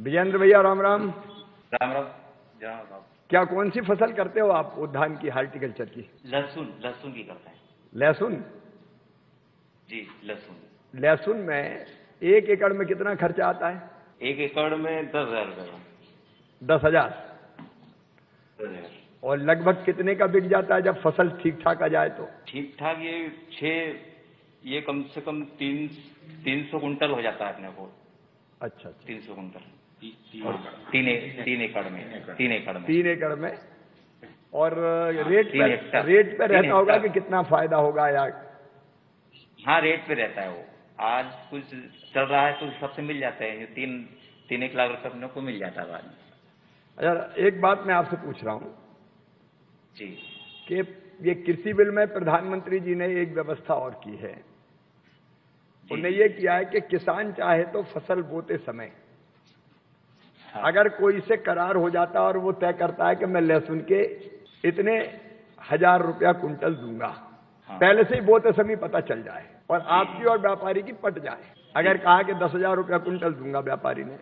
विजेंद्र भैया राम राम। राम राम। जहाँ साहब, क्या कौन सी फसल करते हो आप उद्यान की, हार्टिकल्चर की? लहसुन लहसुन की करते हैं। लहसुन? जी लहसुन। लहसुन में 1 एकड़ में कितना खर्चा आता है? 1 एकड़ में 10,000 रुपये। 10,000। 10,000। और लगभग कितने का बिक जाता है जब फसल ठीक ठाक आ जाए तो? ठीक ठाक ये कम से कम 300 कुंटल हो जाता है अपने को। अच्छा। 300 कुंटल। और तीन एकड़ में 3 एकड़ में। और हाँ, रेट पे रहता होगा कि कितना फायदा होगा या? हाँ, रेट पे रहता है वो। आज कुछ चल रहा है तो उस हिसाब से मिल जाते हैं। 3-1 लाख रुपये अपने को मिल जाता है बाद में। अच्छा, एक बात मैं आपसे पूछ रहा हूँ जी कि ये कृषि बिल में प्रधानमंत्री जी ने एक व्यवस्था और की है। उन्होंने ये किया है कि किसान चाहे तो फसल बोते समय अगर कोई से करार हो जाता और वो तय करता है कि मैं लहसुन के इतने 1,000 रुपया कुंटल दूंगा, पहले से ही बोते समय पता चल जाए और आपकी और व्यापारी की पट जाए। अगर कहा कि 10,000 रुपया कुंटल दूंगा व्यापारी ने,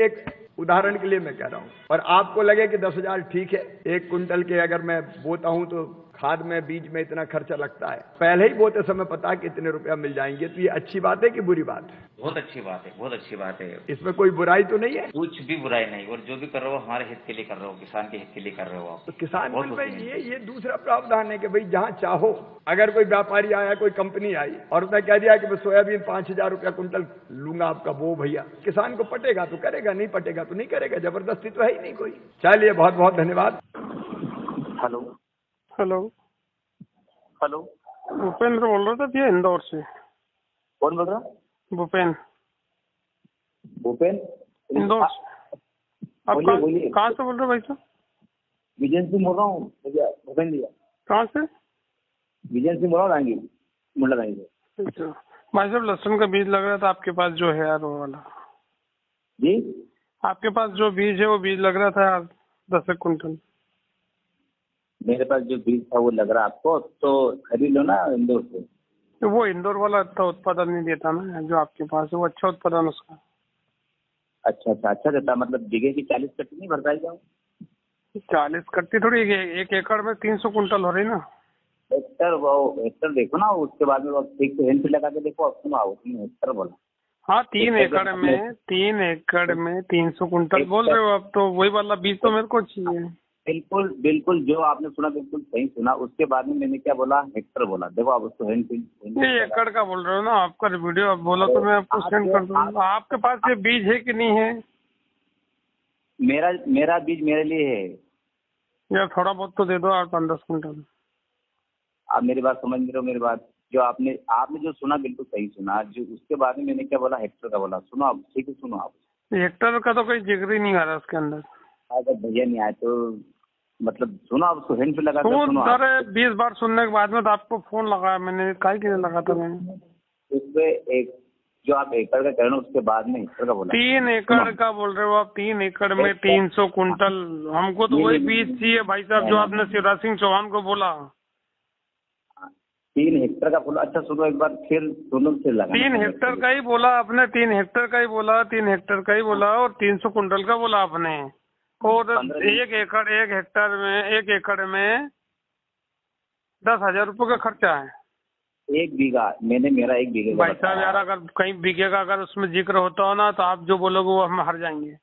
एक उदाहरण के लिए मैं कह रहा हूं, और आपको लगे कि 10,000 ठीक है, 1 कुंटल के अगर मैं बोता हूं तो खाद में बीज में इतना खर्चा लगता है, पहले ही बोते समय पता है कि इतने रुपया मिल जाएंगे, तो ये अच्छी बात है कि बुरी बात है? बहुत अच्छी बात है, बहुत अच्छी बात है। इसमें कोई बुराई तो नहीं है? कुछ भी बुराई नहीं। और जो भी कर रहे हो हमारे हित के लिए कर रहे हो, किसान के हित के लिए कर रहे हो आप। तो किसान बिल में ये दूसरा प्रावधान है कि भाई जहां चाहो, अगर कोई व्यापारी आया, कोई कंपनी आई और उसने कह दिया कि मैं सोयाबीन 5,000 रुपया कुंटल लूंगा आपका, वो भैया किसान को पटेगा तो करेगा, नहीं पटेगा तो नहीं करेगा। जबरदस्ती तो है ही नहीं कोई। चलिए, बहुत बहुत धन्यवाद। हेलो हेलो हेलो, भूपेंद्र बोल रहा था भैया, इंदौर से। कौन बोल रहा? भूपेन इंदौर। आप बोलिए। कहाँ से बोल रहे हो भाई साहब? विजय सिंह बोल रहा हूँ भैया, भूपेन भैया। कहाँ से? विजय सिंह बोल रहा हूँ, मुंडा रांगी से। अच्छा भाई साहब, लहसुन का बीज लग रहा था आपके पास जो है यार, वो वाला। जी, आपके पास जो बीज है वो बीज लग रहा था 10 कुंटल। मेरे पास जो बीज था वो लग रहा आपको, तो खरीद लो ना इंदौर से। तो वो इंदौर वाला अच्छा उत्पादन नहीं देता ना जो आपके पास है, वो अच्छा उत्पादन उसका। अच्छा देता, मतलब बीघे की 40 कट्टी नहीं भर पाएगा? 40 कट्टी थोड़ी, 1 एकड़ में 300 कुंटल हो रही ना। हेक्टर देखो ना, उसके बाद में वो ठीक से हेल्प लगा के देखो। अब सुनो, उसने हेक्टर बोला। हाँ, 3 एकड़ में 300 कुंटल बोल रहे हो आप, तो वही वाला बीज तो मेरे को चाहिए। बिल्कुल जो आपने सुना बिल्कुल सही सुना। उसके बाद में मैंने क्या बोला? हेक्टर बोला। देखो आप उसको ये एकड़ का बोल रहे हो ना, आपका वीडियो आप बोला तो मैं आपको सेंड कर दूंगा। आपके पास ये बीज है कि नहीं है? मेरा बीज मेरे लिए है यार, थोड़ा बहुत तो दे दो यार, 5-10 कुंटल। आप मेरी बात समझ रहे हो? मेरी बात जो आपने जो सुना बिल्कुल सही सुना। जो उसके बाद में मैंने क्या बोला? हेक्टर का बोला। सुनो आप, ठीक है, सुनो आप। हेक्टर का तो कोई जिक्र ही नहीं आ रहा उसके अंदर। अगर भैया नहीं आए तो मतलब सुनो आप, उसको हैंड पे लगा कर सुनो। अरे 20 बार सुनने के बाद में तो आपको फोन लगाया मैंने, काहे के लिए लगा था मैंने? उसपे एक जो आप एकड़ का कह रहे हो, उसके बाद में हेक्टर का बोला। 3 एकड़ का बोल रहे हो आप? 3 एकड़ में 300 कुंटल। हमको तो वही बीज चाहिए भाई साहब जो आपने शिवराज सिंह चौहान को बोला। 3 हेक्टर का बोला। अच्छा सुनो एक बार फिर, सुनो फिर लगा। 3 हेक्टर का ही बोला आपने, 3 हेक्टर का ही बोला, 3 हेक्टर का ही बोला, और 300 कुंटल का बोला आपने। और 1 एकड़ में 10,000 रुपये का खर्चा है। 1 बीघा मेरा 1 बीघे भाई साहब यार, अगर कहीं बीघे का अगर उसमें जिक्र होता हो ना, तो आप जो बोलोगे वो हम हार जाएंगे।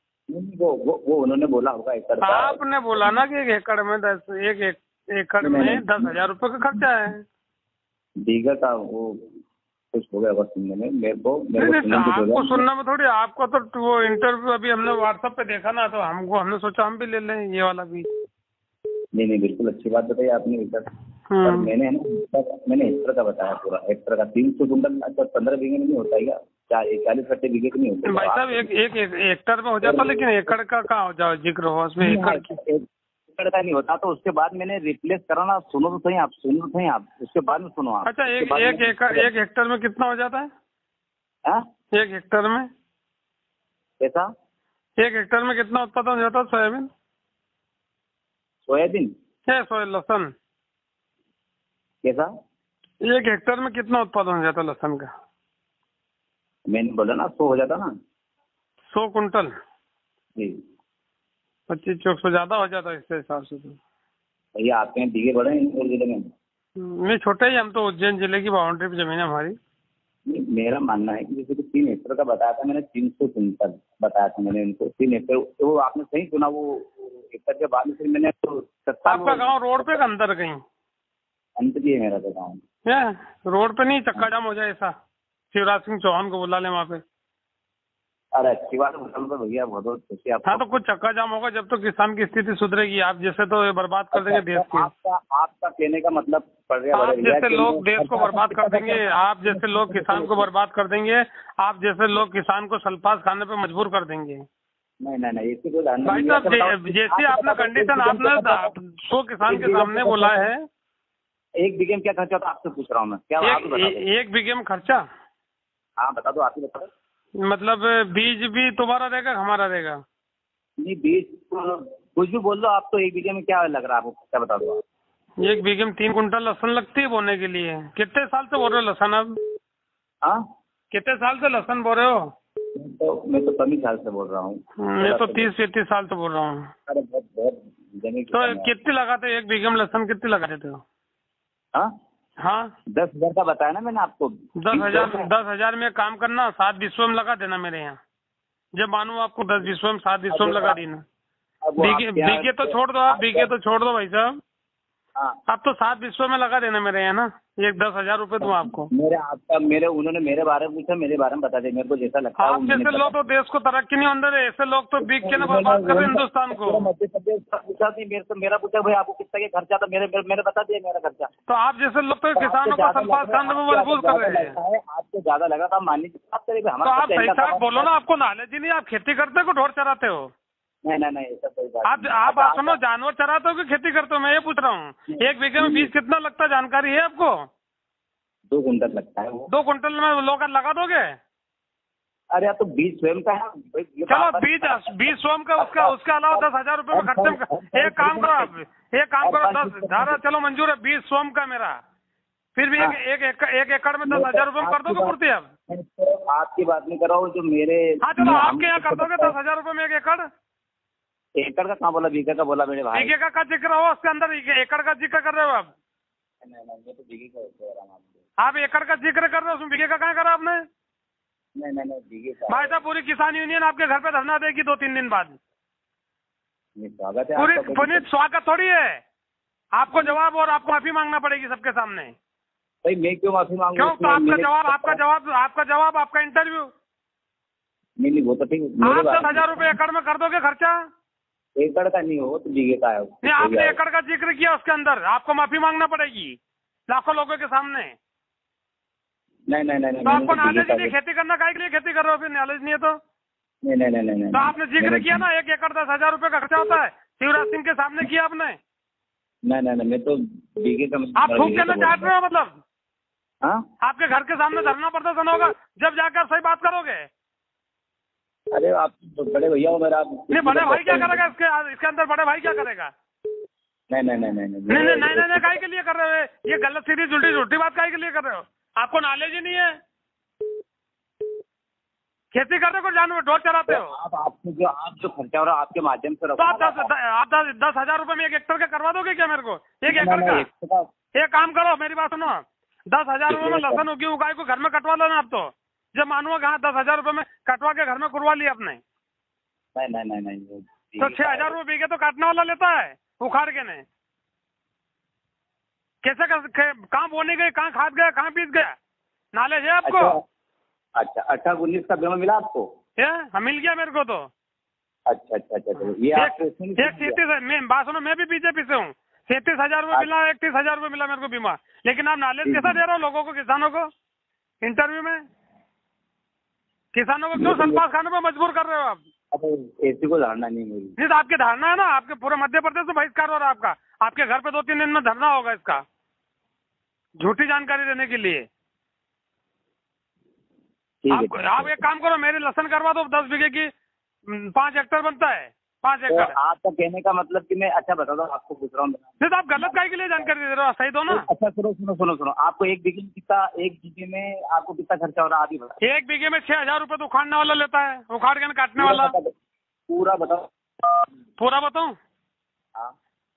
वो उन्होंने बोला होगा एकड़ का। आपने बोला ना कि 1 एकड़ में 10,000 रुपये का खर्चा है। बीघा का वो कुछ हो गया सुनने में मेरे को आपको सुनने में थोड़ी, आपको तो वो इंटरव्यू अभी हमने व्हाट्सएप पे देखा ना, तो हमने सोचा हम भी ले लें ये वाला भी। नहीं बिल्कुल अच्छी बात बताई आपने। पर मैंने हेक्टर का बताया पूरा। हेक्टर का 300 कुंटल। अच्छा 15 बीघे में नहीं होता है क्या? 40 कट्टे बीघे का नहीं होता भाई साहब? एक हेक्टर में हो जाता, लेकिन एकड़ का कहाँ हो जाओ जिक्र हो उसमें? एकड़ का नहीं होता। तो उसके बाद मैंने रिप्लेस कराना। सुनो तो सही आप, उसके बाद में सुनो आप। अच्छा, एक हेक्टर में कितना हो जाता है? 1 हेक्टर में कैसा? 1 हेक्टर में कितना उत्पादन हो जाता है सोयाबीन? लहसुन कैसा? 1 हेक्टर में कितना उत्पादन हो जाता है लहसुन का? मैंने बोला ना 100 हो जाता ना। 100 कुंटल? जी 25-2400 ज्यादा हो जाता है इसके हिसाब से तो। भैया आपके यहाँ बीघे बड़े हैं इंदौर जिले में? नहीं छोटे ही, हम तो उज्जैन जिले की बाउंड्री पे जमीन है हमारी। नहीं, मेरा मानना है कि जैसे कि 3 हेक्टेयर का बताया था मैंने, 300 कुंटल बताया था मैंने उनको 3 हेक्टेयर, तो वो आपने सही सुना, वो हेक्टेयर के बाद में फिर मैंने तो आपका गांव रोड पे का अंदर कहीं अंतरी है मेरा तो गाँव। रोड पे नहीं चक्का जाम हो जाए ऐसा? शिवराज सिंह चौहान को बुला लें वहाँ पे। अरे अच्छी बात है तो भैया, बहुत बहुत खुशी आपको। हाँ तो कुछ चक्का जाम होगा जब तो किसान की स्थिति सुधरेगी। आप जैसे तो ये बर्बाद कर देंगे देश को। आपका कहने का मतलब पड़ रहा है, आप जैसे लोग देश को बर्बाद कर देंगे, आप जैसे लोग किसान को बर्बाद कर देंगे, आप जैसे लोग किसान को सल्फास खाने पे मजबूर कर देंगे। नहीं ऐसी कोई भाई साहब जैसी आपने कंडीशन आपने 100 किसान के सामने बोला है। 1 बीघे में क्या खर्चा होता है आपसे पूछ रहा हूँ मैं, क्या आप बता दो। 1 बीघे में खर्चा? हाँ बता दो, आप ही बता दो। मतलब बीज भी तुम्हारा रहेगा हमारा रहेगा? नहीं बीज कुछ भी बोल दो आप, तो 1 बीघे में क्या लग रहा है आपको, क्या बता दो आप। 1 बीघे में 3 कुंटल लहसुन लगती है बोने के लिए। कितने साल से बोल रहे हो लहसुन अब? हाँ कितने साल से लहसुन बोल रहे हो? मैं तो कम ही साल से बोल रहा हूँ। मैं तो 30-33 साल से बोल रहा हूँ। अरे बहुत जमीन। तो कितनी लगाते 1 बीघे में लहसुन, कितनी लगा देते हो? हाँ 10,000 का बताया ना मैंने आपको। 10,000 में काम करना, 7 विश्व में लगा देना मेरे यहाँ। जब मानो आपको 10 विश्व में 7 विश्व में लगा देना। बीघे तो छोड़ दो आप, बीघे तो छोड़ दो भाई साहब। आप तो 7 विश्व में लगा देना मेरे यहाँ ना। 10,000 रुपए दूँ आपको। उन्होंने मेरे बारे में पूछा, मेरे बारे में बता दे मेरे को जैसा लगता है। आप जैसे लोग तो देश को तरक्की नहीं अंदर है, ऐसे लोग तो बीक के ना बर्बाद कर रहे हिंदुस्तान को। मध्य प्रदेश का पूछा नहीं, मेरा पूछा भाई आपको कितना का खर्चा था, मैंने बता दिया मेरा खर्चा। तो आप जैसे लोग तो किसानों को सल्फास खाने में मजबूर कर रहे हैं। आपको ज्यादा लगा था मान लीजिए, बात करेंगे तो आप सही साहब बोलो ना, आपको नॉलेज ही नहीं। आप खेती करते हो ढोर चराते हो? नहीं ऐसा कोई बात आप सुनो, जानवर चराते हो कि खेती करते हो? मैं ये पूछ रहा हूँ। 1 बीघे में बीज कितना लगता है जानकारी है आपको? 2 कुंटल लगता है वो। 2 कुंटल में लोग लगा दोगे? अरे यार तो बीज स्वयं का है। चलो बीज स्वयं का, उसके अलावा 10,000 रुपए में खर्चे में। एक काम करो आप, 10 चलो मंजूर है, बीज स्वयं का मेरा। फिर भी एक एकड़ में 10,000 रुपए में कर दोगे पूर्ति? आप आपकी बात नहीं कर रहा हूँ जो मेरे। हाँ चलो आपके यहाँ कर दोगे 10,000 रुपए में 1 एकड़? एकड़ का कहाँ बोला, बीघे का बोला मेरे भाई। बीघे का जिक्र हो उसके अंदर, एकड़ का जिक्र कर रहे हो आप? नहीं मैं तो बीघे का। आप एकड़ का जिक्र कर रहे हो, उसमें बीघे का कहाँ करा आपने? नहीं बीघे का। भाई साहब पूरी किसान यूनियन आपके घर पे धरना देगी 2-3 दिन बाद। स्वागत है पूरी स्वागत थोड़ी है, आपको जवाब और आपको माफी मांगना पड़ेगी सबके सामने। भाई मैं क्यों माफी मांगू? क्यों? तो आपका जवाब आपका इंटरव्यू। नहीं वो तो ठीक। आप 10,000 रुपए एकड़ में कर दोगे खर्चा? एकड़ का नहीं हो तो बीघे का है। नहीं आपने एकड़ का जिक्र किया, उसके अंदर आपको माफी मांगना पड़ेगी लाखों लोगों के सामने। नहीं तो आपको नॉलेज ही नहीं, खेती करना काहे के लिए खेती कर रहे हो? फिर नॉलेज नहीं है तो नहीं। तो आपने जिक्र किया ना 1 एकड़ 10,000 रुपए का खर्चा होता है, शिवराज सिंह के सामने किया आपने। नहीं मैं तो बीघे का। आप थूक के ना चाट रहे हो मतलब? हाँ आपके घर के सामने धरना प्रदर्शन होगा जब जाकर सही बात करोगे। अरे आप तो बड़े भैया हो मेरा। नहीं बड़े भाई क्या करेगा इसके अंदर? बड़े भाई क्या करेगा? नहीं काहे के लिए कर रहे हो? ये गलत सीधी झूठी बात काहे के लिए कर रहे हो? आपको नॉलेज ही नहीं है। खेती करते हो, जानवर ढोर चराते हो? आप जो खर्चा हो रहा है आपके माध्यम से तो आप 10,000 रुपए में 1 हेक्टर का करवा दोगे क्या मेरे को? 1 एकड़ का? एक काम करो, मेरी बात सुनो, 10,000 रुपए में लहसुन उगाई को घर में कटवा लो ना आप। तो जब मानो कहा 10,000 रुपए में कटवा के घर में कुरवा लिया आपने। नहीं तो 6,000 रुपए बीघे तो काटने वाला लेता है उखाड़ के ने। कैसे कहाँ बोनी गई, कहाँ खाद गया, कहाँ बीज गया, नॉलेज है आपको? अच्छा 18-19 का बीमा मिला आपको? मिल गया मेरे को तो। अच्छा ये एक बात सुनो, मैं भी बीजेपी से हूँ। 37,000 रुपए मिला, 31,000 रुपए मिला मेरे को बीमा। लेकिन आप नॉलेज कैसा दे रहे हो लोगों को, किसानों को इंटरव्यू में? किसानों को क्यों सल्फास खाने पर मजबूर कर रहे हो आप? ऐसी कोई धारणा नहीं मेरी। नहीं तो आपकी धारणा है ना, आपके पूरे मध्य प्रदेश में बहिष्कार हो रहा है आपका। आपके घर पे 2-3 दिन में धरना होगा इसका, झूठी जानकारी देने के लिए। आप एक काम करो, मेरी लहसुन करवा दो 10 बीघे की, 5 हेक्टर बनता है, 5 एकड़। तो आपका कहने का मतलब कि मैं अच्छा बता दो आपको पूछ रहा हूँ। नहीं तो आप गलत काहे के लिए जानकारी दे रहे हो? सही दो ना। अच्छा सुनो आपको 1 बीघे में कितना, 1 बीघे में आपको कितना खर्चा हो रहा है? 1 बीघे में 6,000 रुपए तो उखाड़ने वाला लेता है, उखाड़ के काटने वाला। पूरा बताओ। पूरा बताऊं? हाँ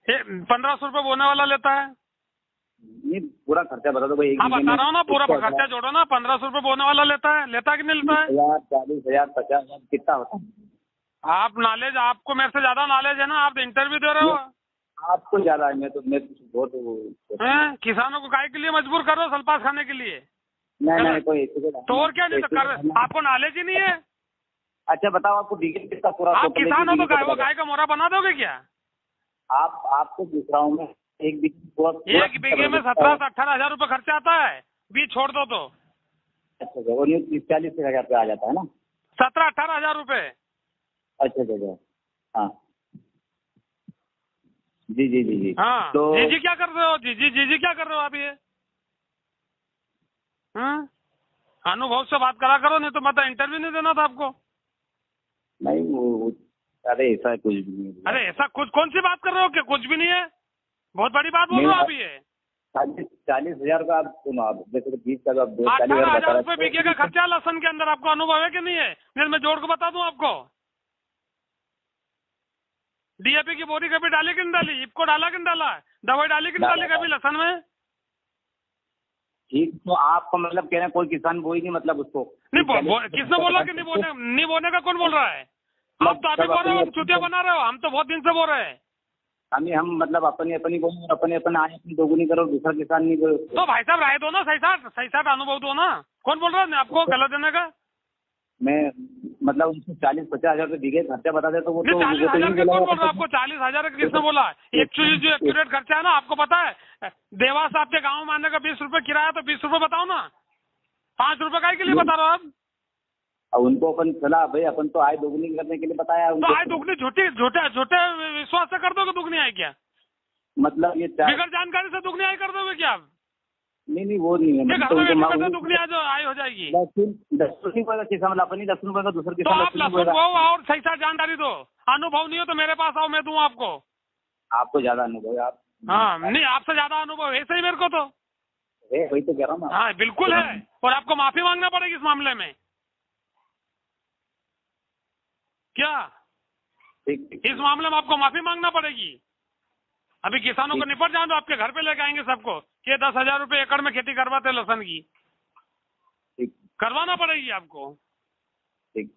1500 रुपये बोने वाला लेता है। नहीं पूरा खर्चा बता दो भाई। हाँ बता रहा हूँ ना, पूरा खर्चा जोड़ो ना। 1500 रुपये बोने वाला लेता है कि नहीं लेता है? 40,000 50,000 कितना होता है? आप नॉलेज, आपको मेरे से ज्यादा नॉलेज है ना, आप इंटरव्यू दे रहे हो। आपको ज्यादा है, मैं बहुत हैं? किसानों को काहे के लिए मजबूर कर रहे हो सल्पास खाने के लिए? नहीं कोई तो और क्या नहीं तो कर, आपको नॉलेज ही नहीं है। अच्छा बताओ आपको बीघे कितना पूरा? आप किसान हो तो गाय का मोरा बना दोगे क्या? आपको पूछ रहा हूँ मैं, एक बीघे में 17 से 18,000 रुपये खर्चा आता है, बीज छोड़ दो तो। अच्छा 40,000 पे आ जाता है ना? 17-18,000 रुपये। अच्छा हाँ जी हाँ तो जी क्या कर रहे हो? जी क्या कर रहे हो आप ये? अनुभव से बात करा करो, नहीं तो मतलब इंटरव्यू नहीं देना था आपको। नहीं वो अरे ऐसा कुछ भी नहीं। अरे ऐसा कुछ कौन सी बात कर रहे हो कि कुछ भी नहीं है? बहुत बड़ी बात बोल रहे हो आप ये। 40,000 का आप सुनो, आप जैसे 20 का आप 18,000 रुपये बीघे का खर्चा लहसन के अंदर, आपको अनुभव है कि नहीं है? नहीं मैं जोड़ को बता दूं आपको। डीएपी की बोरी कभी डाली कि नहीं डाली? इपको डाला कि नहीं डाला? दवाई डाली कि नहीं डाली कभी लहसन में? ठीक, तो आपको मतलब कहना कोई किसान बोई नहीं मतलब उसको नहीं किसने बोला कि नहीं बोने का? कौन बोल रहा है? आप तो अभी बोल रहे हो, चुतिया बना रहे हो। हम तो बहुत दिन से बोल रहे हैं। हम मतलब अपनी बोलो, अपने आए अपनी दोगुनी करो, दूसरा किसान नहीं करो। तो भाई साहब राय दो ना, सही साथ अनुभव दो ना। कौन बोल रहा है आपको गलत देने का? मैं मतलब उनको 40-50 हजार रुपये बीघे खर्चा बता दे तो वो तो 40,000 का कौन बोल रहा है आपको? 40,000 का किसने बोला? एक्चुअली जो एक्यूरेट खर्चा है ना, आपको पता है देवास आपके गाँव में आने का 20 रुपये किराया, तो 20 रुपये बताओ ना। 5 रुपये का के लिए बता रहे हो आप? उनको अपन चला भाई, अपन तो आय दोगुनी करने के लिए बताया। तो आय दोगुनी झूठे विश्वास से कर दोगे दुगनी आय क्या? मतलब ये बिगड़ जानकारी से दुगनी आय कर दोगे क्या आप? नहीं वो नहीं है। दुगनी आय हो जाएगी। 10 रुपये किसान अपनी 10 रुपये का दूसरा तो आप लहसुन वो और सही साथ जानकारी दो। अनुभव नहीं हो तो मेरे पास आओ, मैं दूं आपको। आपको ज्यादा अनुभव है आप? हाँ नहीं, आपसे ज्यादा अनुभव है सही मेरे को तो। वही तो कह रहा हूँ। हाँ बिल्कुल है, और आपको माफी मांगना पड़ेगी इस मामले में। क्या इस मामले में आपको माफी मांगना पड़ेगी? अभी किसानों को निपट जाओ तो आपके घर पे लेके आएंगे सबको कि 10,000 रुपये एकड़ में खेती करवाते लहसन की। करवाना पड़ेगी आपको। ठीक।